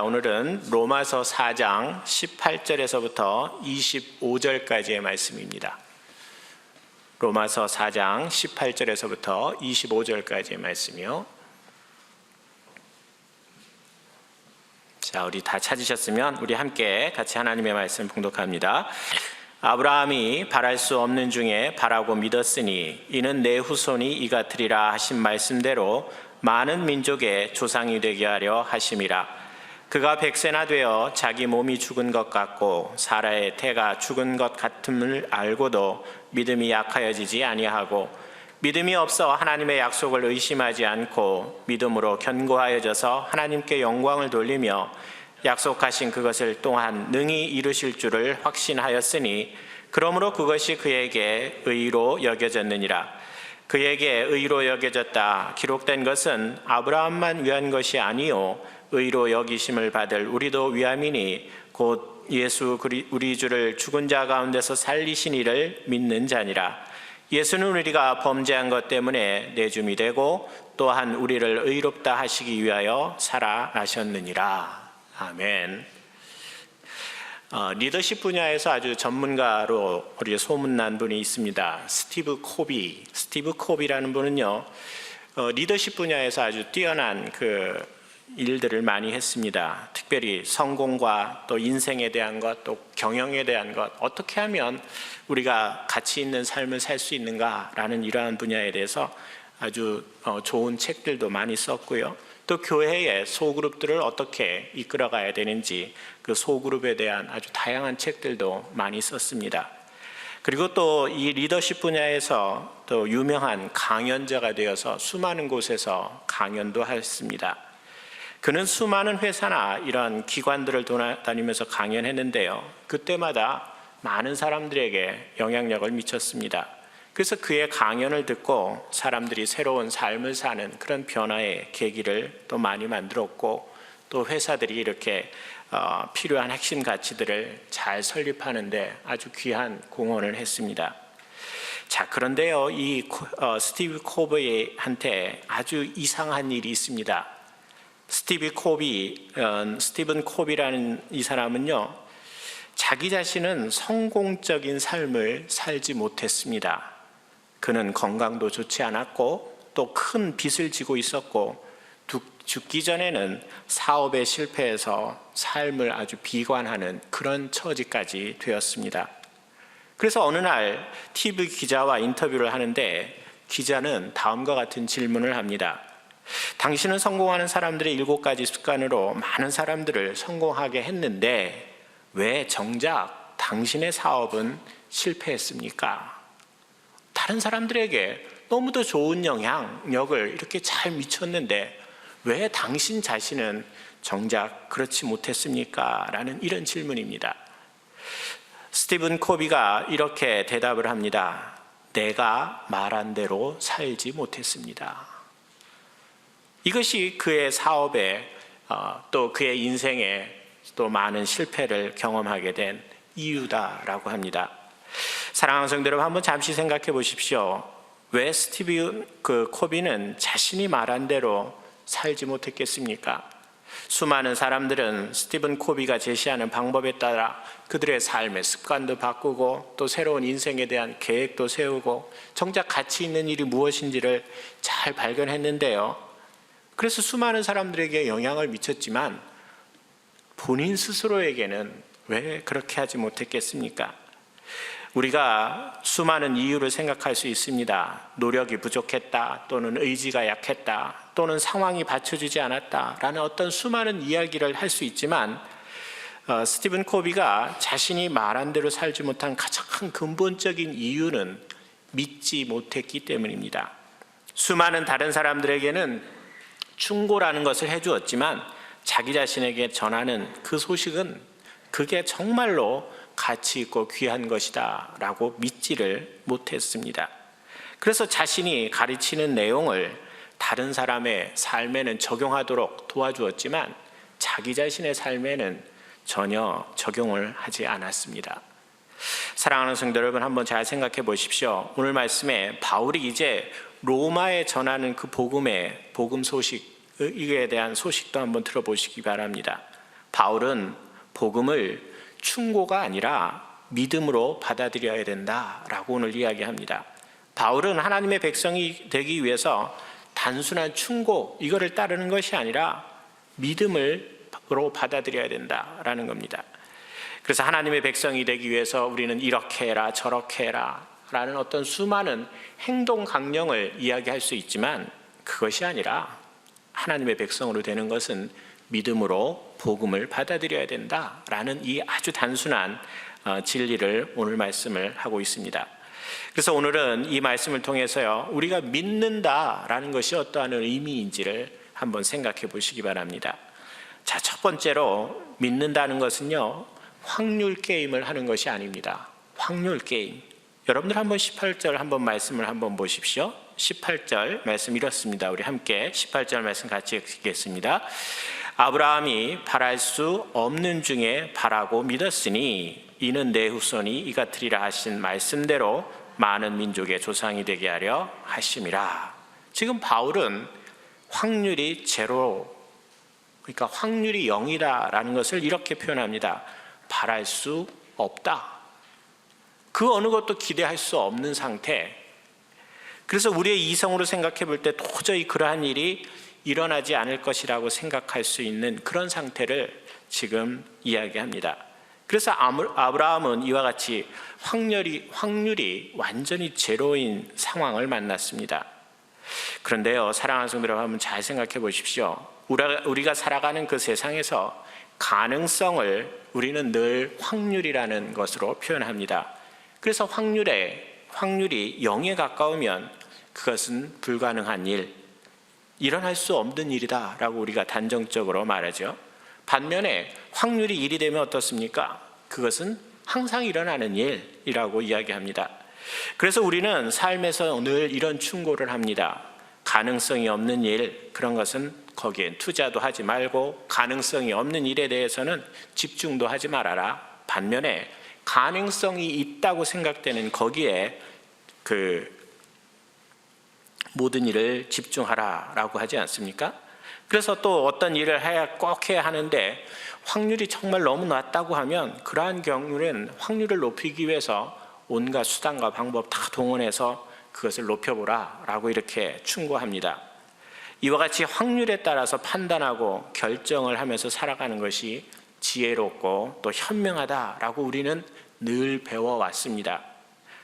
오늘은 로마서 4장 18절에서부터 25절까지의 말씀입니다. 로마서 4장 18절에서부터 25절까지의 말씀이요. 자, 우리 다 찾으셨으면 우리 함께 같이 하나님의 말씀 봉독합니다. 아브라함이 바랄 수 없는 중에 바라고 믿었으니 이는 내 후손이 이같으리라 하신 말씀대로 많은 민족의 조상이 되게 하려 하심이라. 그가 100세나 되어 자기 몸이 죽은 것 같고 사라의 태가 죽은 것 같음을 알고도 믿음이 약하여지지 아니하고 믿음이 없어 하나님의 약속을 의심하지 않고 믿음으로 견고하여져서 하나님께 영광을 돌리며 약속하신 그것을 또한 능히 이루실 줄을 확신하였으니 그러므로 그것이 그에게 의로 여겨졌느니라. 그에게 의로 여겨졌다 기록된 것은 아브라함만 위한 것이 아니요 의로 여기심을 받을 우리도 위함이니 곧 예수 우리 주를 죽은 자 가운데서 살리신 이를 믿는 자니라. 예수는 우리가 범죄한 것 때문에 내줌이 되고 또한 우리를 의롭다 하시기 위하여 살아나셨느니라. 아멘. 리더십 분야에서 아주 전문가로 우리 소문난 분이 있습니다. 스티브 코비. 스티브 코비라는 분은요, 리더십 분야에서 아주 뛰어난 그 일들을 많이 했습니다. 특별히 성공과 또 인생에 대한 것, 또 경영에 대한 것, 어떻게 하면 우리가 가치 있는 삶을 살 수 있는가라는 이러한 분야에 대해서 아주 좋은 책들도 많이 썼고요. 또 교회의 소그룹들을 어떻게 이끌어가야 되는지 그 소그룹에 대한 아주 다양한 책들도 많이 썼습니다. 그리고 또 이 리더십 분야에서 또 유명한 강연자가 되어서 수많은 곳에서 강연도 했습니다. 그는 수많은 회사나 이런 기관들을 돌아다니면서 강연했는데요. 그때마다 많은 사람들에게 영향력을 미쳤습니다. 그래서 그의 강연을 듣고 사람들이 새로운 삶을 사는 그런 변화의 계기를 또 많이 만들었고 또 회사들이 이렇게 필요한 핵심 가치들을 잘 설립하는데 아주 귀한 공헌을 했습니다. 자, 그런데요, 이 스티브 코비한테 아주 이상한 일이 있습니다. 스티븐 코비라는 이 사람은요, 자기 자신은 성공적인 삶을 살지 못했습니다. 그는 건강도 좋지 않았고 또 큰 빚을 지고 있었고 죽기 전에는 사업에 실패해서 삶을 아주 비관하는 그런 처지까지 되었습니다. 그래서 어느 날 TV 기자와 인터뷰를 하는데 기자는 다음과 같은 질문을 합니다. 당신은 성공하는 사람들의 7가지 습관으로 많은 사람들을 성공하게 했는데 왜 정작 당신의 사업은 실패했습니까? 다른 사람들에게 너무도 좋은 영향력을 이렇게 잘 미쳤는데 왜 당신 자신은 정작 그렇지 못했습니까? 라는 이런 질문입니다. 스티븐 코비가 이렇게 대답을 합니다. 내가 말한 대로 살지 못했습니다. 이것이 그의 사업에 또 그의 인생에 또 많은 실패를 경험하게 된 이유다라고 합니다. 사랑하는 성도 여러분, 한번 잠시 생각해 보십시오. 왜 스티븐 코비는 자신이 말한 대로 살지 못했겠습니까? 수많은 사람들은 스티븐 코비가 제시하는 방법에 따라 그들의 삶의 습관도 바꾸고 또 새로운 인생에 대한 계획도 세우고 정작 가치 있는 일이 무엇인지를 잘 발견했는데요. 그래서 수많은 사람들에게 영향을 미쳤지만 본인 스스로에게는 왜 그렇게 하지 못했겠습니까? 우리가 수많은 이유를 생각할 수 있습니다. 노력이 부족했다, 또는 의지가 약했다, 또는 상황이 받쳐주지 않았다 라는 어떤 수많은 이야기를 할 수 있지만 스티븐 코비가 자신이 말한 대로 살지 못한 가장 근본적인 이유는 믿지 못했기 때문입니다. 수많은 다른 사람들에게는 충고라는 것을 해주었지만 자기 자신에게 전하는 그 소식은 그게 정말로 가치 있고 귀한 것이다 라고 믿지를 못했습니다. 그래서 자신이 가르치는 내용을 다른 사람의 삶에는 적용하도록 도와주었지만 자기 자신의 삶에는 전혀 적용을 하지 않았습니다. 사랑하는 성도 여러분, 한번 잘 생각해 보십시오. 오늘 말씀에 바울이 이제 로마에 전하는 그 복음 소식, 이에 대한 소식도 한번 들어보시기 바랍니다. 바울은 복음을 충고가 아니라 믿음으로 받아들여야 된다라고 오늘 이야기합니다. 바울은 하나님의 백성이 되기 위해서 단순한 충고 이거를 따르는 것이 아니라 믿음으로 받아들여야 된다라는 겁니다. 그래서 하나님의 백성이 되기 위해서 우리는 이렇게 해라 저렇게 해라 라는 어떤 수많은 행동 강령을 이야기할 수 있지만 그것이 아니라 하나님의 백성으로 되는 것은 믿음으로 복음을 받아들여야 된다라는 이 아주 단순한 진리를 오늘 말씀을 하고 있습니다. 그래서 오늘은 이 말씀을 통해서요, 우리가 믿는다라는 것이 어떠한 의미인지를 한번 생각해 보시기 바랍니다. 자, 첫 번째로 믿는다는 것은요, 확률 게임을 하는 것이 아닙니다. 확률 게임. 여러분들 한번 18절 한번 말씀을 한번 보십시오. 18절 말씀 이렇습니다. 우리 함께 18절 말씀 같이 읽겠습니다. 아브라함이 바랄 수 없는 중에 바라고 믿었으니 이는 내 후손이 이같으리라 하신 말씀대로 많은 민족의 조상이 되게 하려 하심이라. 지금 바울은 확률이 제로, 그러니까 확률이 0이다라는 것을 이렇게 표현합니다. 바랄 수 없다. 그 어느 것도 기대할 수 없는 상태. 그래서 우리의 이성으로 생각해 볼 때 도저히 그러한 일이 일어나지 않을 것이라고 생각할 수 있는 그런 상태를 지금 이야기합니다. 그래서 아브라함은 이와 같이 확률이 완전히 제로인 상황을 만났습니다. 그런데요, 사랑하는 성도 여러분, 한번 잘 생각해 보십시오. 우리가 살아가는 그 세상에서 가능성을 우리는 늘 확률이라는 것으로 표현합니다. 그래서 확률이 0에 가까우면 그것은 불가능한 일, 일어날 수 없는 일이다라고 우리가 단정적으로 말하죠. 반면에 확률이 1이 되면 어떻습니까? 그것은 항상 일어나는 일이라고 이야기합니다. 그래서 우리는 삶에서 늘 이런 충고를 합니다. 가능성이 없는 일, 그런 것은 거기에 투자도 하지 말고 가능성이 없는 일에 대해서는 집중도 하지 말아라. 반면에 가능성이 있다고 생각되는 거기에 모든 일을 집중하라라고 하지 않습니까? 그래서 또 어떤 일을 꼭 해야 하는데 확률이 정말 너무 낮다고 하면 그러한 경우는 확률을 높이기 위해서 온갖 수단과 방법 다 동원해서 그것을 높여보라라고 이렇게 충고합니다. 이와 같이 확률에 따라서 판단하고 결정을 하면서 살아가는 것이 지혜롭고 또 현명하다라고 우리는 늘 배워왔습니다.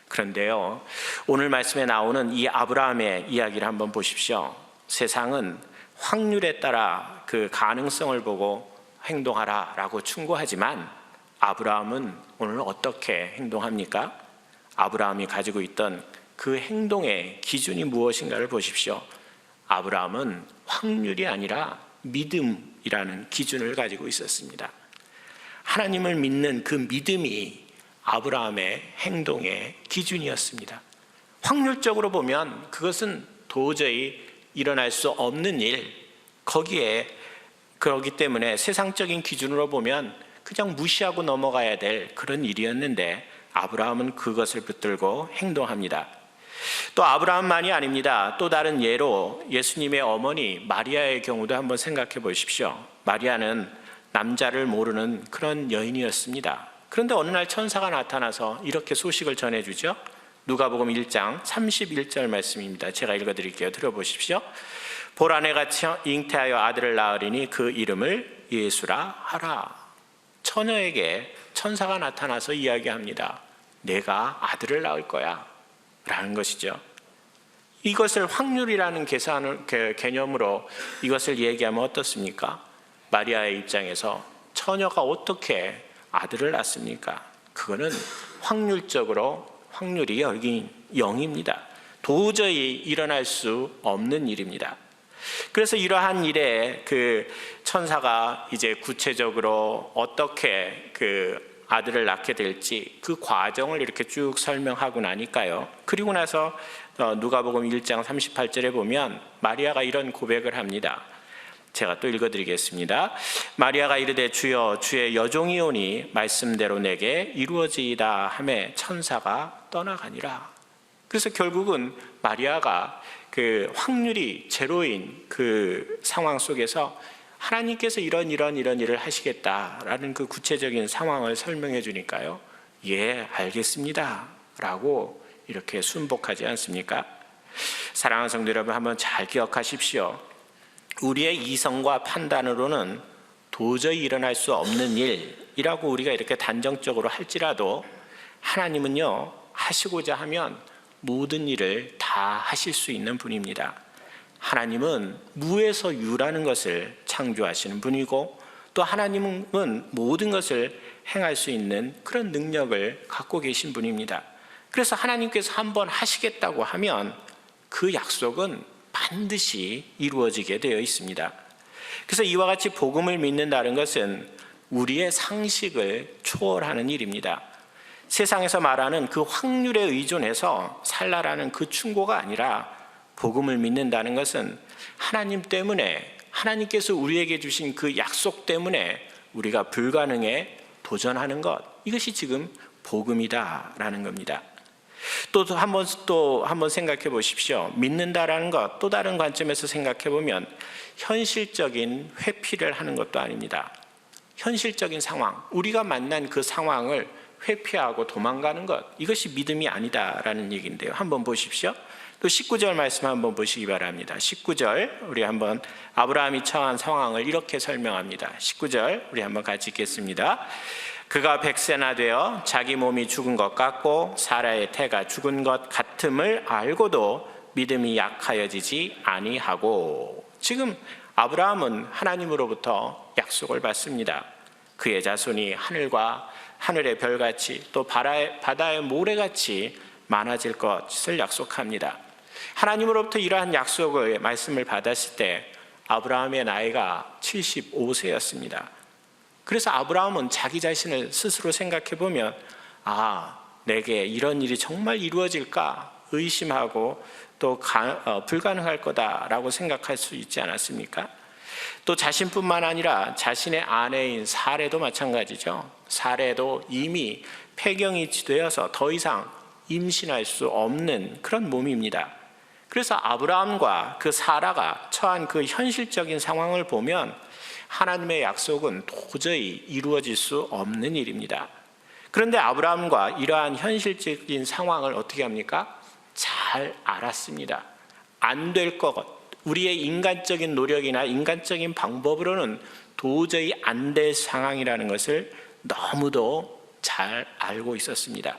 그런데요, 오늘 말씀에 나오는 이 아브라함의 이야기를 한번 보십시오. 세상은 확률에 따라 그 가능성을 보고 행동하라라고 충고하지만 아브라함은 오늘 어떻게 행동합니까? 아브라함이 가지고 있던 그 행동의 기준이 무엇인가를 보십시오. 아브라함은 확률이 아니라 믿음이라는 기준을 가지고 있었습니다. 하나님을 믿는 그 믿음이 아브라함의 행동의 기준이었습니다. 확률적으로 보면 그것은 도저히 일어날 수 없는 일, 그러기 때문에 세상적인 기준으로 보면 그냥 무시하고 넘어가야 될 그런 일이었는데 아브라함은 그것을 붙들고 행동합니다. 또 아브라함만이 아닙니다. 또 다른 예로 예수님의 어머니 마리아의 경우도 한번 생각해 보십시오. 마리아는 남자를 모르는 그런 여인이었습니다. 그런데 어느 날 천사가 나타나서 이렇게 소식을 전해주죠. 누가복음 1장 31절 말씀입니다. 제가 읽어드릴게요. 들어보십시오. 보라, 내가 잉태하여 아들을 낳으리니 그 이름을 예수라 하라. 처녀에게 천사가 나타나서 이야기합니다. 내가 아들을 낳을 거야 라는 것이죠. 이것을 확률이라는 개념으로 이것을 얘기하면 어떻습니까? 마리아의 입장에서 처녀가 어떻게 아들을 낳습니까? 그거는 확률이 0입니다. 도저히 일어날 수 없는 일입니다. 그래서 이러한 일에 그 천사가 이제 구체적으로 어떻게 그 아들을 낳게 될지 그 과정을 이렇게 쭉 설명하고 나니까요. 그리고 나서 누가복음 1장 38절에 보면 마리아가 이런 고백을 합니다. 제가 또 읽어드리겠습니다. 마리아가 이르되 주여, 주의 여종이오니 말씀대로 내게 이루어지이다 하매 천사가 떠나가니라. 그래서 결국은 마리아가 그 확률이 제로인 그 상황 속에서 하나님께서 이런 일을 하시겠다라는 그 구체적인 상황을 설명해 주니까요. 예, 알겠습니다 라고 이렇게 순복하지 않습니까? 사랑하는 성도 여러분, 한번 잘 기억하십시오. 우리의 이성과 판단으로는 도저히 일어날 수 없는 일이라고 우리가 이렇게 단정적으로 할지라도 하나님은요, 하시고자 하면 모든 일을 다 하실 수 있는 분입니다. 하나님은 무에서 유라는 것을 창조하시는 분이고, 또 하나님은 모든 것을 행할 수 있는 그런 능력을 갖고 계신 분입니다. 그래서 하나님께서 한번 하시겠다고 하면 그 약속은 반드시 이루어지게 되어 있습니다. 그래서 이와 같이 복음을 믿는다는 것은 우리의 상식을 초월하는 일입니다. 세상에서 말하는 그 확률에 의존해서 살라라는 그 충고가 아니라, 복음을 믿는다는 것은 하나님 때문에, 하나님께서 우리에게 주신 그 약속 때문에 우리가 불가능에 도전하는 것, 이것이 지금 복음이다라는 겁니다. 또 한번 생각해 보십시오. 믿는다라는 것, 또 다른 관점에서 생각해 보면 현실적인 회피를 하는 것도 아닙니다. 현실적인 상황, 우리가 만난 그 상황을 회피하고 도망가는 것, 이것이 믿음이 아니다라는 얘기인데요. 한번 보십시오. 또 19절 말씀 한번 보시기 바랍니다. 19절 우리 한번 아브라함이 처한 상황을 이렇게 설명합니다. 19절 우리 한번 같이 읽겠습니다. 그가 100세나 되어 자기 몸이 죽은 것 같고 사라의 태가 죽은 것 같음을 알고도 믿음이 약하여지지 아니하고. 지금 아브라함은 하나님으로부터 약속을 받습니다. 그의 자손이 하늘의 별같이 또 바다의 모래같이 많아질 것을 약속합니다. 하나님으로부터 이러한 약속의 말씀을 받았을 때 아브라함의 나이가 75세였습니다. 그래서 아브라함은 자기 자신을 스스로 생각해 보면, 내게 이런 일이 정말 이루어질까 의심하고 또 불가능할 거다라고 생각할 수 있지 않았습니까? 또 자신뿐만 아니라 자신의 아내인 사레도 마찬가지죠. 사레도 이미 폐경이 되어서 더 이상 임신할 수 없는 그런 몸입니다. 그래서 아브라함과 그 사라가 처한 그 현실적인 상황을 보면 하나님의 약속은 도저히 이루어질 수 없는 일입니다. 그런데 아브라함과 이러한 현실적인 상황을 어떻게 합니까? 잘 알았습니다. 안 될 것, 우리의 인간적인 노력이나 인간적인 방법으로는 도저히 안 될 상황이라는 것을 너무도 잘 알고 있었습니다.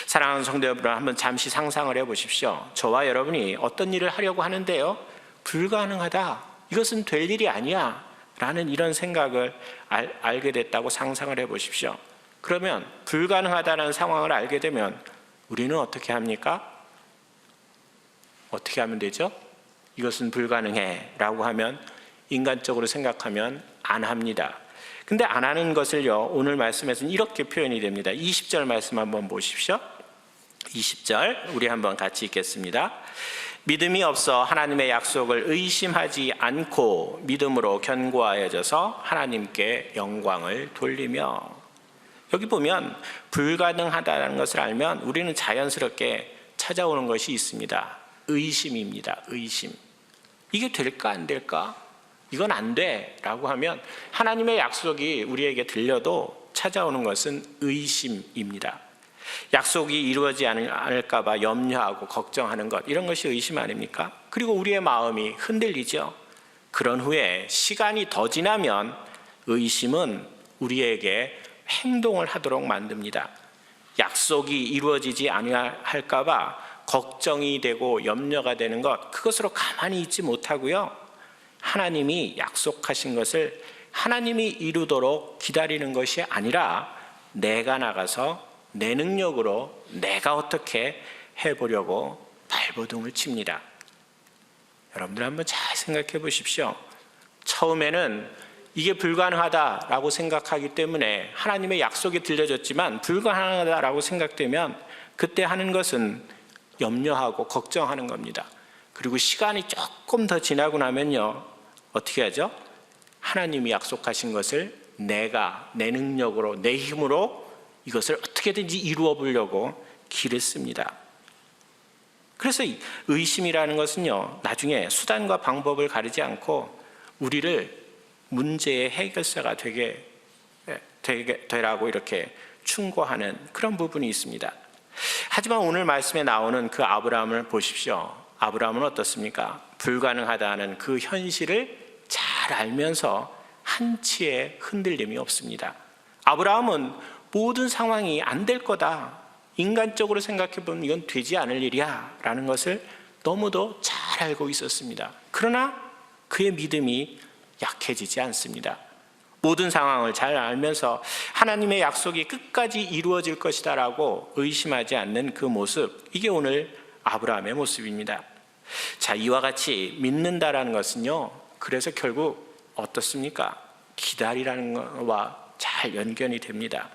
사랑하는 성도 여러분, 한번 잠시 상상을 해보십시오. 저와 여러분이 어떤 일을 하려고 하는데요, 불가능하다, 이것은 될 일이 아니야 라는 이런 생각을 알게 됐다고 상상을 해보십시오. 그러면 불가능하다는 상황을 알게 되면 우리는 어떻게 합니까? 어떻게 하면 되죠? 이것은 불가능해 라고 하면, 인간적으로 생각하면 안 합니다. 근데 안 하는 것을요, 오늘 말씀에서는 이렇게 표현이 됩니다. 20절 말씀 한번 보십시오. 20절 우리 한번 같이 읽겠습니다. 믿음이 없어 하나님의 약속을 의심하지 않고 믿음으로 견고하여져서 하나님께 영광을 돌리며. 여기 보면 불가능하다는 것을 알면 우리는 자연스럽게 찾아오는 것이 있습니다. 의심입니다. 의심. 이게 될까 안 될까? 이건 안 돼 라고 하면 하나님의 약속이 우리에게 들려도 찾아오는 것은 의심입니다. 약속이 이루어지지 않을까 봐 염려하고 걱정하는 것, 이런 것이 의심 아닙니까? 그리고 우리의 마음이 흔들리죠. 그런 후에 시간이 더 지나면 의심은 우리에게 행동을 하도록 만듭니다. 약속이 이루어지지 아니할까 봐 걱정이 되고 염려가 되는 것, 그것으로 가만히 있지 못하고요, 하나님이 약속하신 것을 하나님이 이루도록 기다리는 것이 아니라 내가 나가서 내 능력으로 내가 어떻게 해보려고 발버둥을 칩니다. 여러분들 한번 잘 생각해 보십시오. 처음에는 이게 불가능하다라고 생각하기 때문에 하나님의 약속이 들려졌지만 불가능하다라고 생각되면 그때 하는 것은 염려하고 걱정하는 겁니다. 그리고 시간이 조금 더 지나고 나면요, 어떻게 하죠? 하나님이 약속하신 것을 내가 내 능력으로 내 힘으로 이것을 어떻게든지 이루어 보려고 길을 씁니다. 그래서 의심이라는 것은요, 나중에 수단과 방법을 가리지 않고 우리를 문제의 해결사가 되라고 이렇게 충고하는 그런 부분이 있습니다. 하지만 오늘 말씀에 나오는 그 아브라함을 보십시오. 아브라함은 어떻습니까? 불가능하다는 그 현실을 잘 알면서 한치의 흔들림이 없습니다. 아브라함은 모든 상황이 안 될 거다, 인간적으로 생각해 보면 이건 되지 않을 일이야 라는 것을 너무도 잘 알고 있었습니다. 그러나 그의 믿음이 약해지지 않습니다. 모든 상황을 잘 알면서 하나님의 약속이 끝까지 이루어질 것이다 라고 의심하지 않는 그 모습, 이게 오늘 아브라함의 모습입니다. 자, 이와 같이 믿는다라는 것은요, 그래서 결국 어떻습니까? 기다리라는 것과 잘 연결이 됩니다.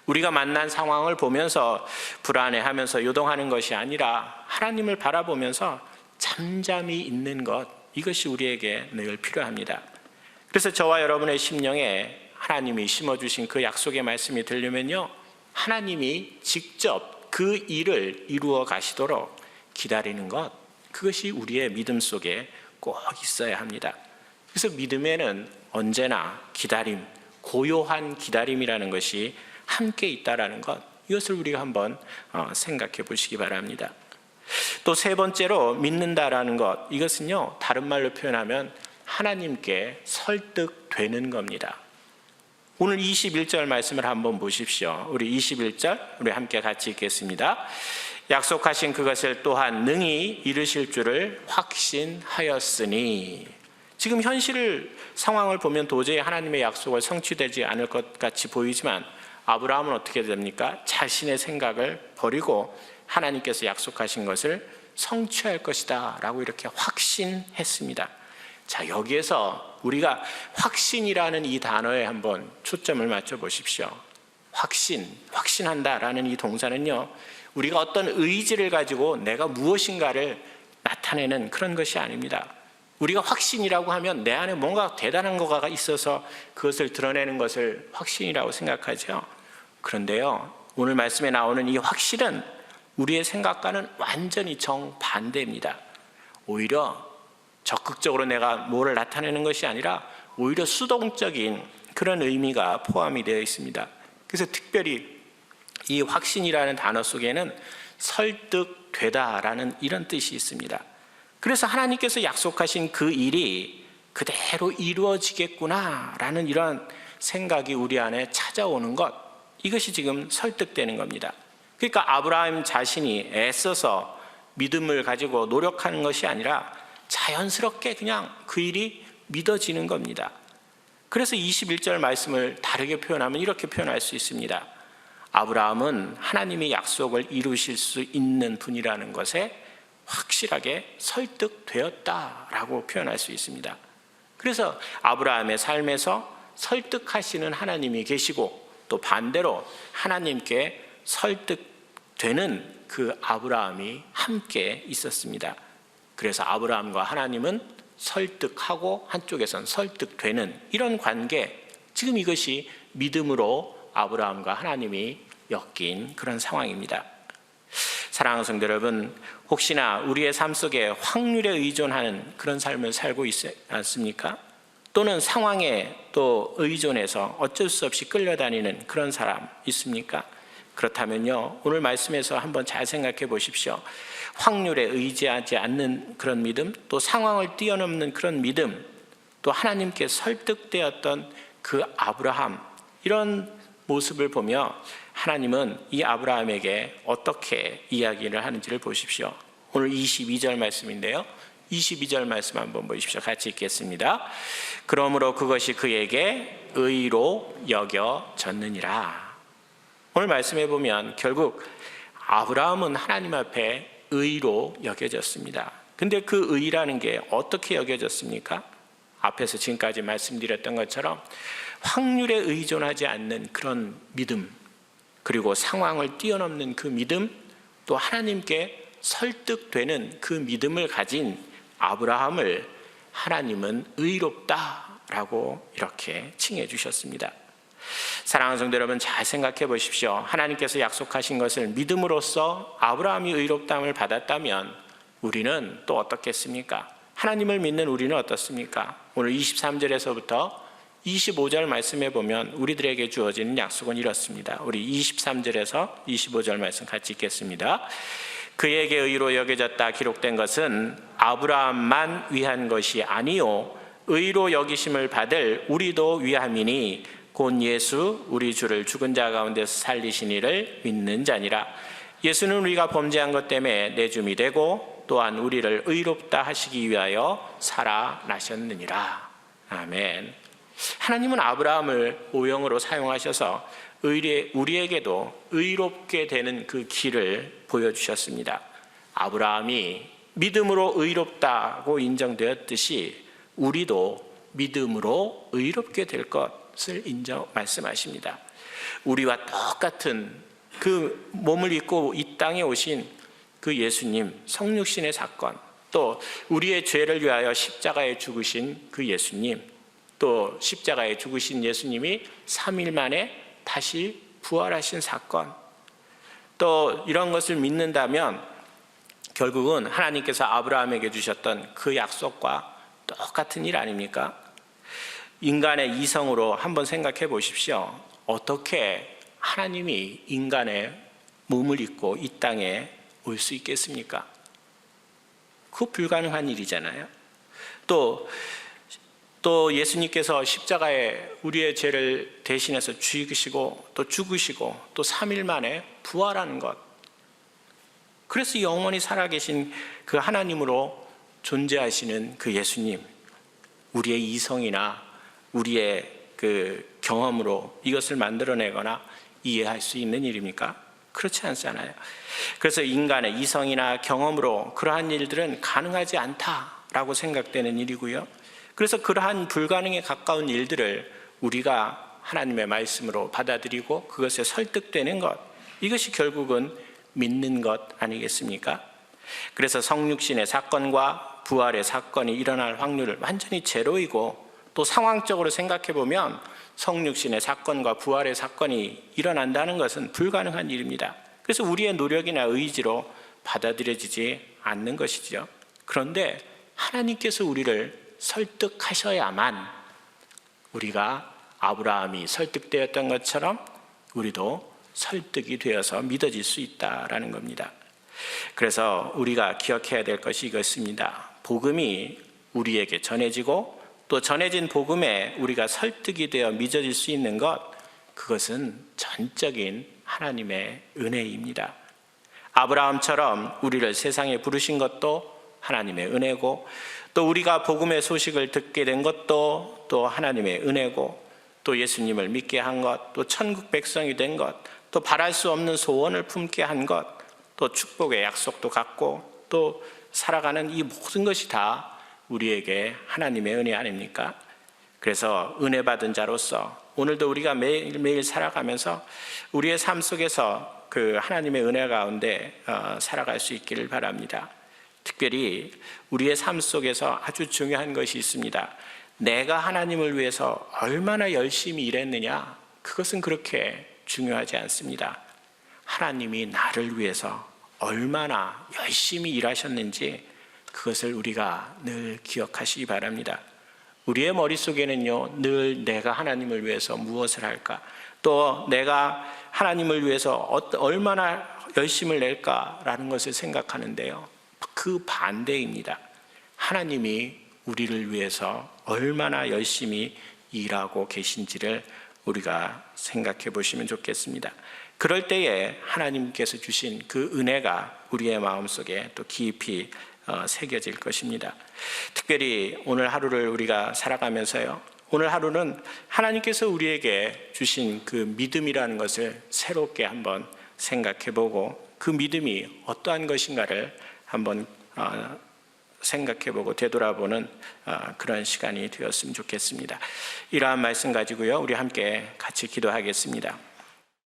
우리가 만난 상황을 보면서 불안해하면서 요동하는 것이 아니라 하나님을 바라보면서 잠잠히 있는 것, 이것이 우리에게 늘 필요합니다. 그래서 저와 여러분의 심령에 하나님이 심어주신 그 약속의 말씀이 들리면요, 하나님이 직접 그 일을 이루어 가시도록 기다리는 것, 그것이 우리의 믿음 속에 꼭 있어야 합니다. 그래서 믿음에는 언제나 기다림, 고요한 기다림이라는 것이 함께 있다라는 것, 이것을 우리가 한번 생각해 보시기 바랍니다. 또 세 번째로 믿는다라는 것, 이것은요, 다른 말로 표현하면 하나님께 설득되는 겁니다. 오늘 21절 말씀을 한번 보십시오. 우리 21절 우리 함께 같이 읽겠습니다. 약속하신 그것을 또한 능히 이루실 줄을 확신하였으니. 지금 현실 상황을 보면 도저히 하나님의 약속을 성취되지 않을 것 같이 보이지만 아브라함은 어떻게 됩니까? 자신의 생각을 버리고 하나님께서 약속하신 것을 성취할 것이다 라고 이렇게 확신했습니다. 자, 여기에서 우리가 확신이라는 이 단어에 한번 초점을 맞춰 보십시오. 확신한다라는 이 동사는요, 우리가 어떤 의지를 가지고 내가 무엇인가를 나타내는 그런 것이 아닙니다. 우리가 확신이라고 하면 내 안에 뭔가 대단한 거가 있어서 그것을 드러내는 것을 확신이라고 생각하죠. 그런데요, 오늘 말씀에 나오는 이 확신은 우리의 생각과는 완전히 정반대입니다. 오히려 적극적으로 내가 뭐를 나타내는 것이 아니라 오히려 수동적인 그런 의미가 포함이 되어 있습니다. 그래서 특별히 이 확신이라는 단어 속에는 설득되다라는 이런 뜻이 있습니다. 그래서 하나님께서 약속하신 그 일이 그대로 이루어지겠구나라는 이런 생각이 우리 안에 찾아오는 것, 이것이 지금 설득되는 겁니다. 그러니까 아브라함 자신이 애써서 믿음을 가지고 노력하는 것이 아니라 자연스럽게 그냥 그 일이 믿어지는 겁니다. 그래서 21절 말씀을 다르게 표현하면 이렇게 표현할 수 있습니다. 아브라함은 하나님의 약속을 이루실 수 있는 분이라는 것에 확실하게 설득되었다라고 표현할 수 있습니다. 그래서 아브라함의 삶에서 설득하시는 하나님이 계시고, 또 반대로 하나님께 설득되는 그 아브라함이 함께 있었습니다. 그래서 아브라함과 하나님은 설득하고 한쪽에선 설득되는 이런 관계, 지금 이것이 믿음으로 아브라함과 하나님이 엮인 그런 상황입니다. 사랑하는 성도 여러분, 혹시나 우리의 삶 속에 확률에 의존하는 그런 삶을 살고 있지 않습니까? 또는 상황에 또 의존해서 어쩔 수 없이 끌려다니는 그런 사람 있습니까? 그렇다면요, 오늘 말씀에서 한번 잘 생각해 보십시오. 확률에 의지하지 않는 그런 믿음, 또 상황을 뛰어넘는 그런 믿음, 또 하나님께 설득되었던 그 아브라함, 이런 모습을 보며 하나님은 이 아브라함에게 어떻게 이야기를 하는지를 보십시오. 오늘 22절 말씀인데요, 22절 말씀 한번 보십시오. 같이 읽겠습니다. 그러므로 그것이 그에게 의로 여겨졌느니라. 오늘 말씀해 보면 결국 아브라함은 하나님 앞에 의로 여겨졌습니다. 근데 그 의라는 게 어떻게 여겨졌습니까? 앞에서 지금까지 말씀드렸던 것처럼 확률에 의존하지 않는 그런 믿음, 그리고 상황을 뛰어넘는 그 믿음, 또 하나님께 설득되는 그 믿음을 가진 아브라함을 하나님은 의롭다라고 이렇게 칭해 주셨습니다. 사랑하는 성도 여러분, 잘 생각해 보십시오. 하나님께서 약속하신 것을 믿음으로써 아브라함이 의롭다함을 받았다면 우리는 또 어떻겠습니까? 하나님을 믿는 우리는 어떻습니까? 오늘 23절에서부터 25절 말씀에 보면 우리들에게 주어지는 약속은 이렇습니다. 우리 23절에서 25절 말씀 같이 읽겠습니다. 그에게 의로 여겨졌다 기록된 것은 아브라함만 위한 것이 아니요 의로 여기심을 받을 우리도 위함이니 곧 예수 우리 주를 죽은 자 가운데서 살리신 이를 믿는 자니라. 예수는 우리가 범죄한 것 때문에 내줌이 되고 또한 우리를 의롭다 하시기 위하여 살아나셨느니라. 아멘. 하나님은 아브라함을 모형으로 사용하셔서 우리에게도 의롭게 되는 그 길을 보여주셨습니다. 아브라함이 믿음으로 의롭다고 인정되었듯이 우리도 믿음으로 의롭게 될 것을 말씀하십니다. 우리와 똑같은 그 몸을 입고 이 땅에 오신 그 예수님, 성육신의 사건, 또 우리의 죄를 위하여 십자가에 죽으신 그 예수님, 또 십자가에 죽으신 예수님이 3일 만에 다시 부활하신 사건, 또 이런 것을 믿는다면 결국은 하나님께서 아브라함에게 주셨던 그 약속과 똑같은 일 아닙니까? 인간의 이성으로 한번 생각해 보십시오. 어떻게 하나님이 인간의 몸을 입고 이 땅에 올 수 있겠습니까? 그거 불가능한 일이잖아요. 또 예수님께서 십자가에 우리의 죄를 대신해서 죽으시고 또 죽으시고 또 3일 만에 부활하는 것. 그래서 영원히 살아계신 그 하나님으로 존재하시는 그 예수님, 우리의 이성이나 우리의 그 경험으로 이것을 만들어내거나 이해할 수 있는 일입니까? 그렇지 않잖아요. 그래서 인간의 이성이나 경험으로 그러한 일들은 가능하지 않다라고 생각되는 일이고요. 그래서 그러한 불가능에 가까운 일들을 우리가 하나님의 말씀으로 받아들이고 그것에 설득되는 것, 이것이 결국은 믿는 것 아니겠습니까? 그래서 성육신의 사건과 부활의 사건이 일어날 확률을 완전히 제로이고, 또 상황적으로 생각해 보면 성육신의 사건과 부활의 사건이 일어난다는 것은 불가능한 일입니다. 그래서 우리의 노력이나 의지로 받아들여지지 않는 것이죠. 그런데 하나님께서 우리를 설득하셔야만 우리가 아브라함이 설득되었던 것처럼 우리도 설득이 되어서 믿어질 수 있다라는 겁니다. 그래서 우리가 기억해야 될 것이 이것입니다. 복음이 우리에게 전해지고 또 전해진 복음에 우리가 설득이 되어 믿어질 수 있는 것, 그것은 전적인 하나님의 은혜입니다. 아브라함처럼 우리를 세상에 부르신 것도 하나님의 은혜고, 또 우리가 복음의 소식을 듣게 된 것도 또 하나님의 은혜고, 또 예수님을 믿게 한 것, 또 천국 백성이 된 것, 또 바랄 수 없는 소원을 품게 한 것, 또 축복의 약속도 갖고 또 살아가는 이 모든 것이 다 우리에게 하나님의 은혜 아닙니까? 그래서 은혜 받은 자로서 오늘도 우리가 매일매일 살아가면서 우리의 삶 속에서 그 하나님의 은혜 가운데 살아갈 수 있기를 바랍니다. 특별히 우리의 삶 속에서 아주 중요한 것이 있습니다. 내가 하나님을 위해서 얼마나 열심히 일했느냐, 그것은 그렇게 중요하지 않습니다. 하나님이 나를 위해서 얼마나 열심히 일하셨는지 그것을 우리가 늘 기억하시기 바랍니다. 우리의 머릿속에는요, 늘 내가 하나님을 위해서 무엇을 할까, 또 내가 하나님을 위해서 얼마나 열심을 낼까라는 것을 생각하는데요, 그 반대입니다. 하나님이 우리를 위해서 얼마나 열심히 일하고 계신지를 우리가 생각해 보시면 좋겠습니다. 그럴 때에 하나님께서 주신 그 은혜가 우리의 마음속에 또 깊이 새겨질 것입니다. 특별히 오늘 하루를 우리가 살아가면서요, 오늘 하루는 하나님께서 우리에게 주신 그 믿음이라는 것을 새롭게 한번 생각해 보고, 그 믿음이 어떠한 것인가를 한번 생각해 보고 되돌아보는 그런 시간이 되었으면 좋겠습니다. 이러한 말씀 가지고요, 우리 함께 같이 기도하겠습니다.